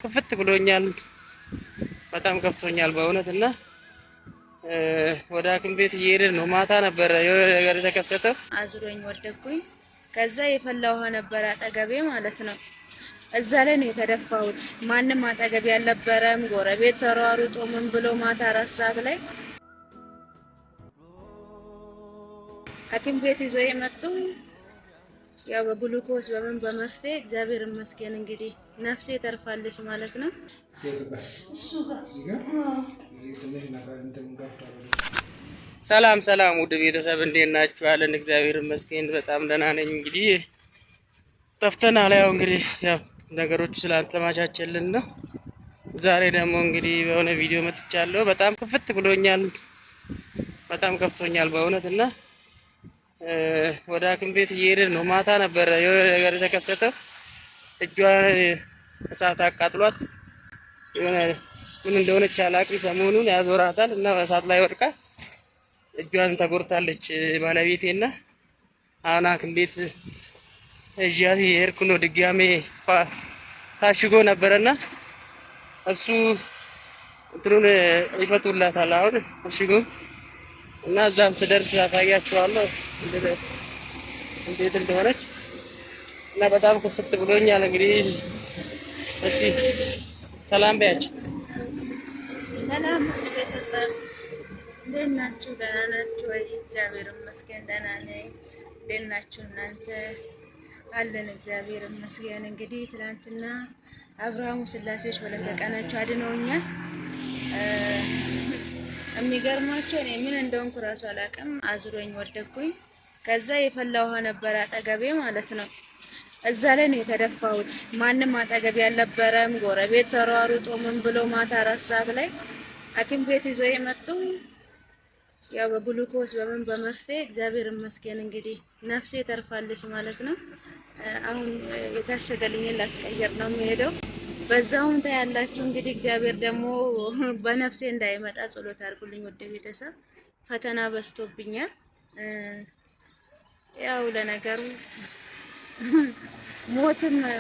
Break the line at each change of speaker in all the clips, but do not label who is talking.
ክፍት ብሎኛል። በጣም ከፍቶኛል በእውነትና ወደ ሐኪም ቤት እየሄድን ነው። ማታ ነበር የሆነ ነገር የተከሰተው።
አዙሮኝ ወደኩኝ። ከዛ የፈላ ውሃ ነበር አጠገቤ ማለት ነው። እዛ ላይ ነው የተደፋሁት። ማንም አጠገቤ አልነበረም። ጎረቤት ተሯሩጦ ምን ብሎ ማታ 4 ሰዓት ላይ ሐኪም ቤት ይዞ የመጡ ያው በግሉኮስ በመርፌ እግዚአብሔር ይመስገን እንግዲህ ነፍሴ ተርፋለች ማለት ነው።
ሰላም ሰላም ውድ ቤተሰብ እንዴት ናችሁ? አለን እግዚአብሔር ይመስገን በጣም ደህና ነኝ። እንግዲህ ጠፍተናል። ያው እንግዲህ ያው ነገሮች ስላልተመቻቸልን ነው። ዛሬ ደግሞ እንግዲህ በሆነ ቪዲዮ መጥቻለሁ። በጣም ክፍት ብሎኛል። በጣም ከፍቶኛል በእውነትና ወደ ሐኪም ቤት እየሄድን ነው። ማታ ነበር የሆነ ነገር የተከሰተው። እጇን እሳት አቃጥሏት የሆነ ምን እንደሆነች አላውቅም። ሰሞኑን ያዞራታል እና እሳት ላይ ወድቃ እጇን ተጎድታለች ባለቤቴና አሁን ሐኪም ቤት እዚያት የሄድኩ ነው። ድጋሜ ታሽጎ ነበረና እሱ እንትኑን ይፈቱላታል አሁን እሽጉ እና እዛም ስደርስ አሳያችኋለሁ እንዴት እንደሆነች እና በጣም ክፍት ብሎኛል። እንግዲህ እስቲ ሰላም በያቸው።
ሰላም ቤተሰብ እንዴት ናችሁ? ደህና ናችሁ ወይ? እግዚአብሔር ይመስገን ደህና ነኝ። እንዴት ናችሁ እናንተ? አለን እግዚአብሔር ይመስገን። እንግዲህ ትናንትና አብርሃሙ ስላሴዎች በለተቀናቸው አድነውኛል። የሚገርማቸው እኔ ምን እንደሆንኩ እራሱ አላውቅም። አዙሮኝ ወደኩኝ። ከዛ የፈላ ውሃ ነበር አጠገቤ ማለት ነው። እዛ ላይ ነው የተደፋሁት። ማንም አጠገቤ አልነበረም። ጎረቤት ተሯሩጦ ምን ብሎ ማታ 4 ሰዓት ላይ ሐኪም ቤት ይዞ የመጡ ያው በግሉኮስ በመርፌ እግዚአብሔር ይመስገን እንግዲህ ነፍሴ ተርፋለች ማለት ነው። አሁን የታሸገልኝን ላስቀየር ነው የሚሄደው። በዛውም ታያላችሁ እንግዲህ እግዚአብሔር ደግሞ በነፍሴ እንዳይመጣ ጸሎት አድርጉልኝ ወደ ቤተሰብ። ፈተና በዝቶብኛል። ያው ለነገሩ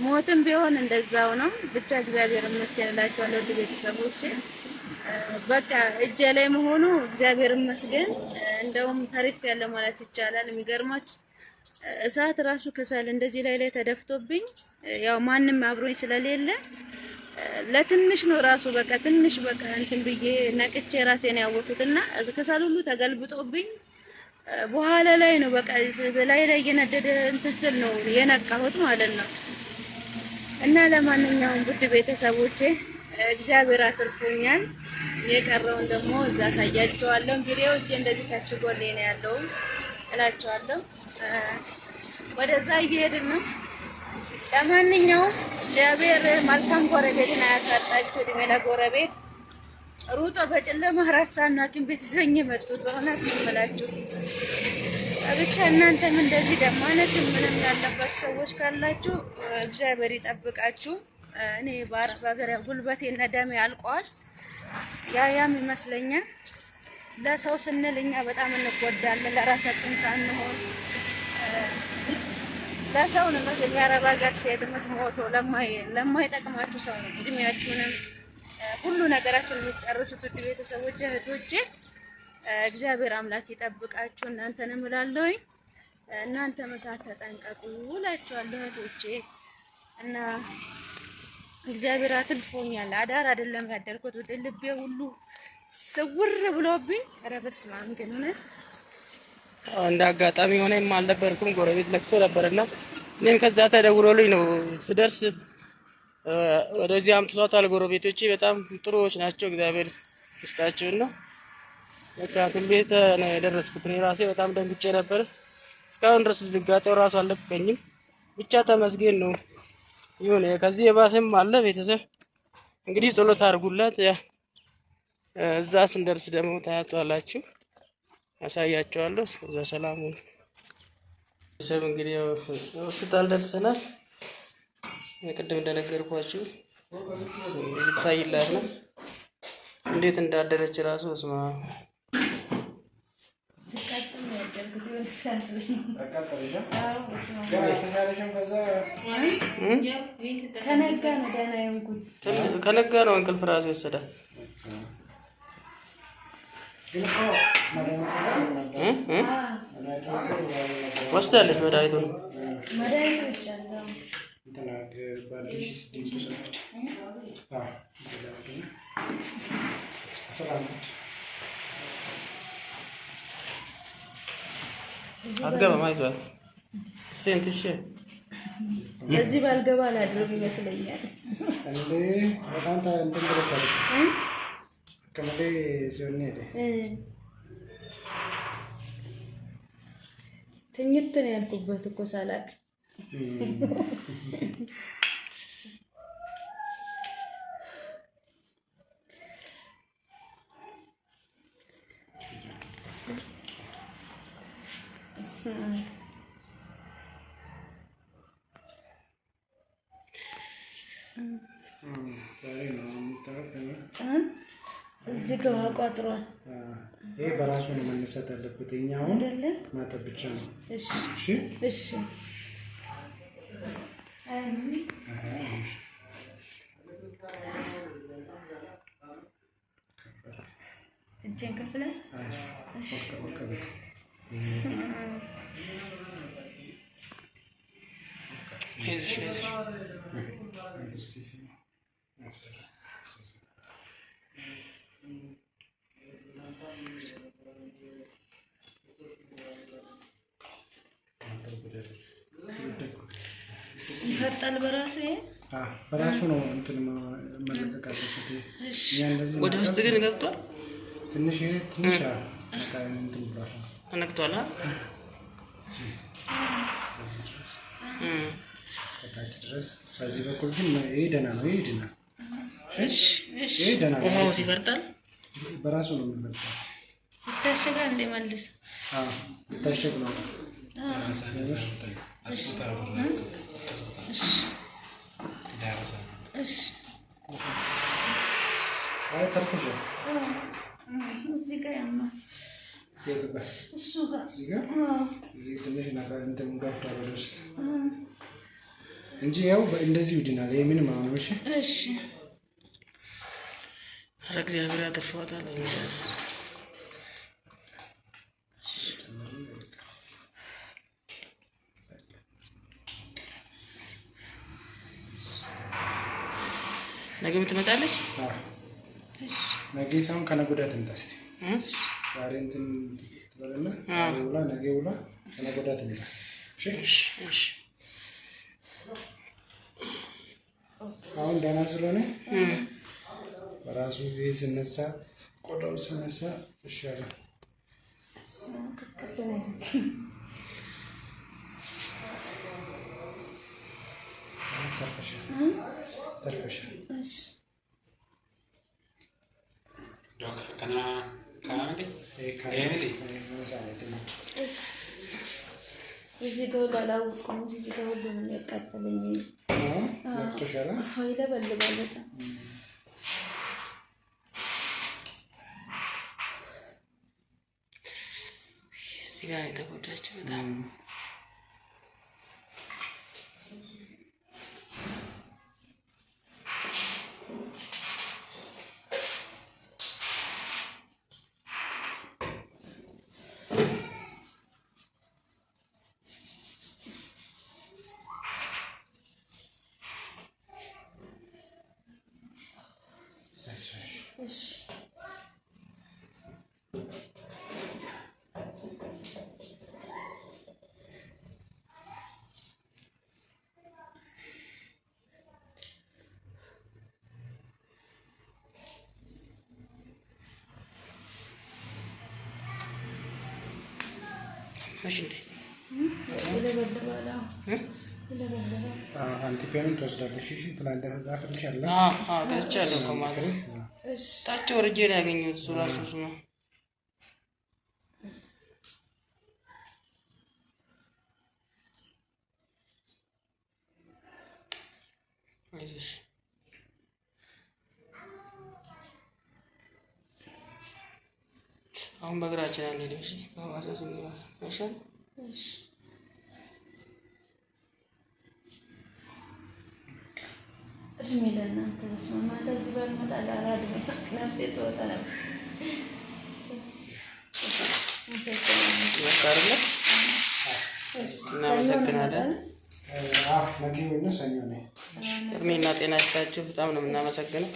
ሞትም ቢሆን እንደዛው ነው። ብቻ እግዚአብሔር ይመስገን እላችኋለሁ ወደ ቤተሰቦቼ። በቃ እጄ ላይ መሆኑ እግዚአብሔር ይመስገን። እንደውም ተርፍ ያለ ማለት ይቻላል። የሚገርማችሁ እሳት ራሱ ከሰል እንደዚህ ላይ ተደፍቶብኝ ያው ማንም አብሮኝ ስለሌለ ለትንሽ ነው ራሱ በቃ ትንሽ በቃ እንትን ብዬ ነቅቼ ራሴን ያወኩትና ከሰል ሁሉ ተገልብጦብኝ በኋላ ላይ ነው በቃ ላይ እየነደደ እንትን ስል ነው የነቃሁት ማለት ነው። እና ለማንኛውም ውድ ቤተሰቦቼ እግዚአብሔር አትርፎኛል። የቀረውን ደግሞ እዛ አሳያችኋለሁ። እንግዲህ እጄ እንደዚህ ታሽጎልኝ ነው ያለው እላችኋለሁ። ወደዛ እየሄድን ነው። ለማንኛውም እግዚአብሔር መልካም ጎረቤትን አያሳጣችሁ። እድሜ ለጎረቤት። ሩጦ በጨለማ 4 ሰዓት ነው ሐኪም ቤት ይዞኝ የመጡት። በእውነት ነው የምላችሁ። ብቻ እናንተም እንደዚህ ደማነስ ምንም ያለባችሁ ሰዎች ካላችሁ እግዚአብሔር ይጠብቃችሁ። እኔ በሀገር ጉልበቴና ደሜ አልቋል። ያም ይመስለኛል ለሰው ስንል እኛ በጣም እንጎዳለን። ለራሳችን ሳንሆን ለሰው ነው የሚያረባ ጋር ሴት የምትሞተው ለማይጠቅማችሁ ሰው ነው። እድሜያችሁንም ሁሉ ነገራችሁን የምትጨርሱት ውድ ቤተሰቦቼ እህቶቼ፣ እግዚአብሔር አምላክ ይጠብቃችሁ። እናንተንም እላለሁኝ እናንተ መሳት ተጠንቀቁ እላችኋለሁ እህቶቼ። እና እግዚአብሔር አትልፎኛል። አዳር አይደለም ያደርኩት ወደ ልቤ ሁሉ ስውር ብሎብኝ። ኧረ በስመ አብ ግን እውነት
እንደ አጋጣሚ ሆነም አልነበርኩም። ጎረቤት ለቅሶ ነበርና እኔም ከዛ ተደውሎልኝ ነው ስደርስ ወደዚህ አምጥቷታል። ጎረቤቶቼ በጣም ጥሩዎች ናቸው። እግዚአብሔር ይስጣቸውና በቃ ሐኪም ቤት ነው የደረስኩት። እኔ ራሴ በጣም ደንግጬ ነበር። እስካሁን ድረስ ድንጋጤው ራሱ አልለቀቀኝም። ብቻ ተመስገን ነው። ይሁን ከዚህ የባሰም አለ። ቤተሰብ እንግዲህ ጸሎት አድርጉላት። እዛ ስንደርስ ደግሞ ታያቷላችሁ፣ ያሳያቸዋለሁ። እዛ ሰላም ነው። ቤተሰብ እንግዲህ ሆስፒታል ደርሰናል። ቅድም እንደነገርኳችሁ ይታይላት ነው እንዴት እንዳደረች ራሱ ስማ ከነጋ ነው እንቅልፍ ራሱ ይወሰዳል። ወስዳለች መድኃኒቱን አትገባም። አይዟት ሴንት እሺ
እዚህ ባልገባ አላድርም ይመስለኛል።
እንዴ በጣም እንትን ብለሻል ከመሌ ሲሆን ሄደ
ትኝት ነው ያልኩበት እኮ ሳላቅ እዚህ ጋር አቋጥሯል።
ይሄ በራሱ ነው መነሳት ያለበት። እኛው ማጠብ ብቻ ነው። እሺ እሺ
እጄን ከፍለን ይፈጣል በራሱ
በራሱ ነው እንትን መለቀቅ አለበት።
ወደ ውስጥ ግን ገብቷል።
ትንሽ እንትን ብሏል
ተነክቷል።
እስከታች ድረስ በዚህ በኩል ግን ይሄ ደህና ነው። ይሄ ደህና ይሄ ደህና ነው።
ውሃው ሲፈርጣል
በራሱ ነው የሚፈርጠው።
ይታሸጋል እንደ መልስ
ይታሸግ ነው። አይ ተርኩሽ
እዚህ ጋር ያማ እሱ ጋር
እዚህ ትንሽ ነገር እንትን ገብቷል ወደ ውስጥ እንጂ ያው እንደዚህ ይድናል። ይሄ ምንም አሁን እሺ
እሺ
ኧረ እግዚአብሔር ያተርፈዋታል። ነገ ትመጣለች።
እሺ ነገ ሳም ከነገ ወዲያ ትምጣ። እስኪ ዛሬ እንትን ትበልና ውላ ነገ ውላ ከነገ ወዲያ ትምጣ። እሺ እሺ አሁን ደህና ስለሆነ በራሱ ይሄ ሲነሳ ቆዳው ሲነሳ ይሻላል። ተርፈሻል።
እዚህ ጋር ባላውቅም እዚህ ጋር ሁሉ ነው ያቃጠለኝ። ይለበልባል በጣም
እዚህ ጋር የተጎዳችው በጣም
አንቲፔመንት ወስዳለሽ? እሺ ትላንት ተዛፍልሻል።
ገዝቻለሁ ከማለት ታች ወርጄ ነው ያገኘሁት። እሱ ራሱ ነው አይዞሽ አሁን በእግራችን አንሄድም። እሺ በባጃጅ እንሄዳለን። አይሻልም?
እሺ እድሜ ለእናንተ። በስመ አብ ማታ እዚህ ባልመጣ አላድርም ነፍሴ ትወጣ ነበር።
እናመሰግናለን።
ነገ ወይም ሰኞ ነው።
እድሜና ጤና ይስጣችሁ። በጣም ነው የምናመሰግነው።